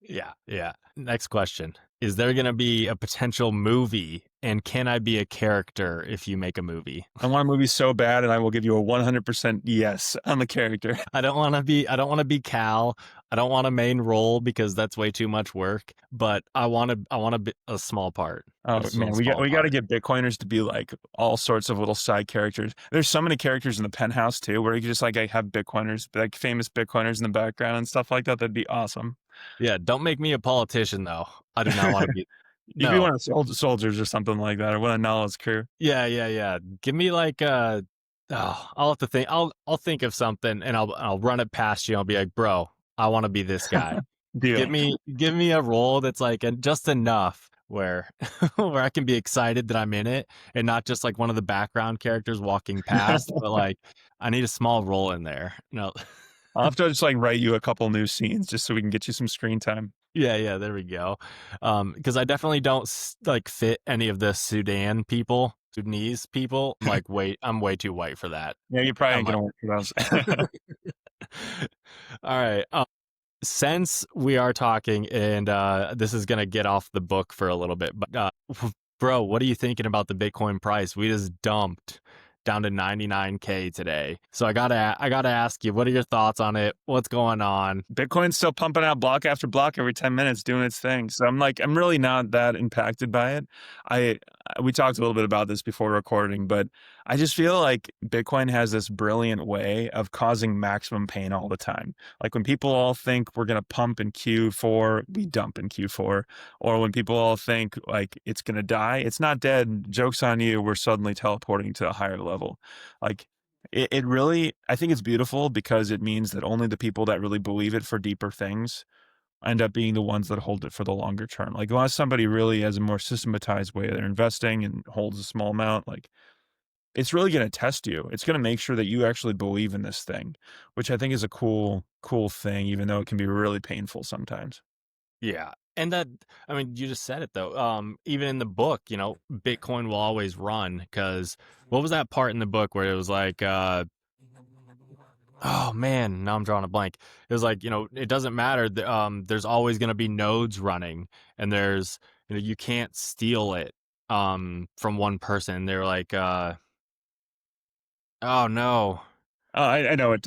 Yeah, yeah. Next question. Is there going to be a potential movie, and can I be a character if you make a movie? I want a movie so bad, and I will give you a 100% yes on the character. I don't want to be Cal. I don't want a main role because that's way too much work, but I want to be a small part. Oh Just man, a we got small we got to part. get Bitcoiners to be like all sorts of little side characters. There's so many characters in the penthouse too, where you could just like have Bitcoiners, like famous Bitcoiners in the background and stuff like that. That'd be awesome. Yeah, don't make me a politician though. I do not want to be. You could be No. one of the soldiers or something like that, or one of Nala's crew. Yeah, yeah, yeah. Give me like oh, I'll have to think. I'll think of something and I'll run it past you. I'll be like, bro, I want to be this guy. Deal. Give me a role that's like just enough where where I can be excited that I'm in it and not just like one of the background characters walking past, but like I need a small role in there. No. I'll have to just like write you a couple new scenes just so we can get you some screen time. Yeah, yeah, there we go. Because I definitely don't like fit any of the Sudanese people. I'm way too white for that. Yeah, you probably I'm ain't gonna work for those. all right. Since we are talking, and this is gonna get off the book for a little bit, but bro, what are you thinking about the Bitcoin price? We just dumped down to 99K today. So I gotta ask you, what are your thoughts on it? What's going on? Bitcoin's still pumping out block after block every 10 minutes doing its thing. So I'm like, I'm really not that impacted by it. I we talked a little bit about this before recording, but I just feel like Bitcoin has this brilliant way of causing maximum pain all the time. Like when people all think we're going to pump in Q4, we dump in Q4. Or when people all think like it's going to die, it's not dead. Joke's on you. We're suddenly teleporting to a higher level. Like it really, I think it's beautiful because it means that only the people that really believe it for deeper things end up being the ones that hold it for the longer term. Like unless somebody really has a more systematized way they're investing and holds a small amount, like it's really going to test you. It's going to make sure that you actually believe in this thing, which I think is a cool thing, even though it can be really painful sometimes. Yeah. And that, I mean, you just said it though. Even in the book, Bitcoin will always run because what was that part in the book where it was like, oh man, now I'm drawing a blank. It was like, it doesn't matter. There's always going to be nodes running, and there's, you can't steal it from one person. They're like, oh no, Oh, I know it.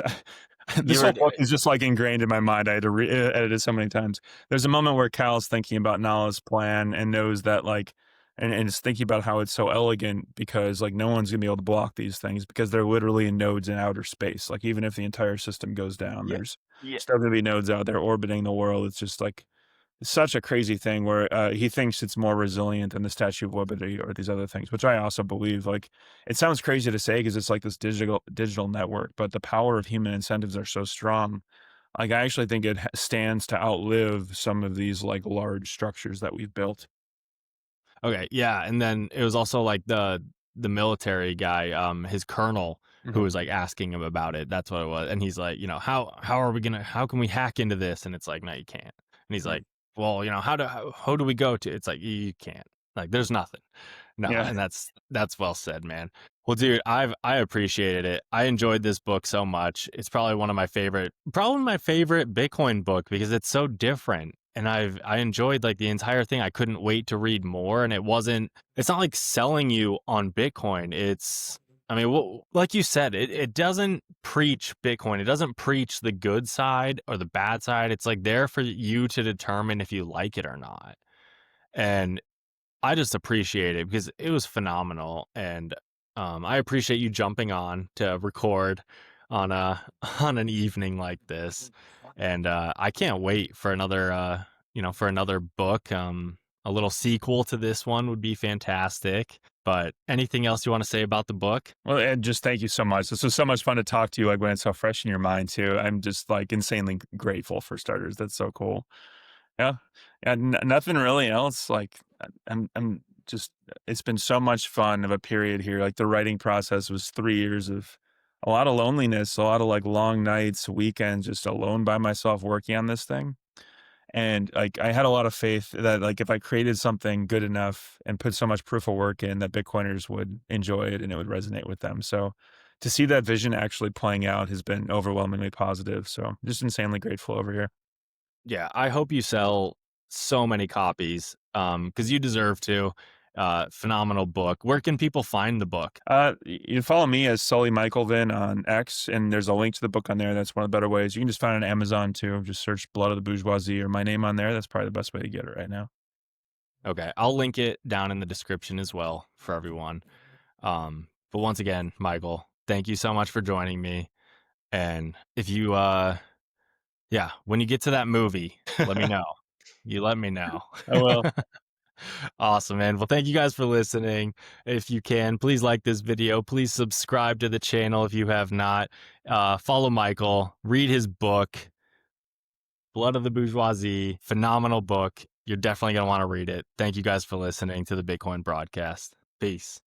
This you whole were, book is just like ingrained in my mind. I had to edit it so many times. There's a moment where Cal's thinking about Nala's plan and knows that like, and is thinking about how it's so elegant because like no one's gonna be able to block these things because they're literally in nodes in outer space. Like even if the entire system goes down, yeah, there's yeah, still gonna be nodes out there orbiting the world. It's just like such a crazy thing where he thinks it's more resilient than the Statue of Liberty or these other things, which I also believe. Like, it sounds crazy to say because it's like this digital network, but the power of human incentives are so strong. Like, I actually think it stands to outlive some of these like large structures that we've built. okay, yeah. And then it was also like the military guy, his colonel, who Mhm. was like asking him about it. That's what it was. And he's like, how can we hack into this? And it's like, no, you can't. And he's Mhm. like, well, how do we go to? It's like you can't. Like there's nothing. No, Yeah. and that's well said, man. Well, dude, I appreciated it. I enjoyed this book so much. It's probably probably my favorite Bitcoin book because it's so different. And I enjoyed like the entire thing. I couldn't wait to read more. And it's not like selling you on Bitcoin. I mean, like you said, it doesn't preach Bitcoin. It doesn't preach the good side or the bad side. It's like there for you to determine if you like it or not. And I just appreciate it because it was phenomenal, and I appreciate you jumping on to record on a on an evening like this, and I can't wait for another for another book. A little sequel to this one would be fantastic. But anything else you want to say about the book? Well, and just thank you so much. This was so much fun to talk to you, like when it's so fresh in your mind too. I'm just like insanely grateful for starters. That's so cool. Yeah. And nothing really else. Like I'm just, it's been so much fun of a period here. Like the writing process was 3 years of a lot of loneliness, a lot of like long nights, weekends, just alone by myself working on this thing. And like I had a lot of faith that like if I created something good enough and put so much proof of work in that Bitcoiners would enjoy it and it would resonate with them. So to see that vision actually playing out has been overwhelmingly positive. So just insanely grateful over here. Yeah, I hope you sell so many copies because you deserve to. Phenomenal book. Where can people find the book? You can follow me as Sully Michaelvin on X, and there's a link to the book on there. That's one of the better ways. You can just find it on Amazon too. Just search Blood of the Bourgeoisie or my name on there. That's probably the best way to get it right now. Okay, I'll link it down in the description as well for everyone. But once again, Michael, thank you so much for joining me. And if you, when you get to that movie, let me know. You let me know. I will. Awesome, man. Well, thank you guys for listening. If you can, please like this video. Please subscribe to the channel if you have not. Follow Michael. Read his book, Blood of the Bourgeoisie. Phenomenal book. You're definitely going to want to read it. Thank you guys for listening to the Bitcoin broadcast. Peace.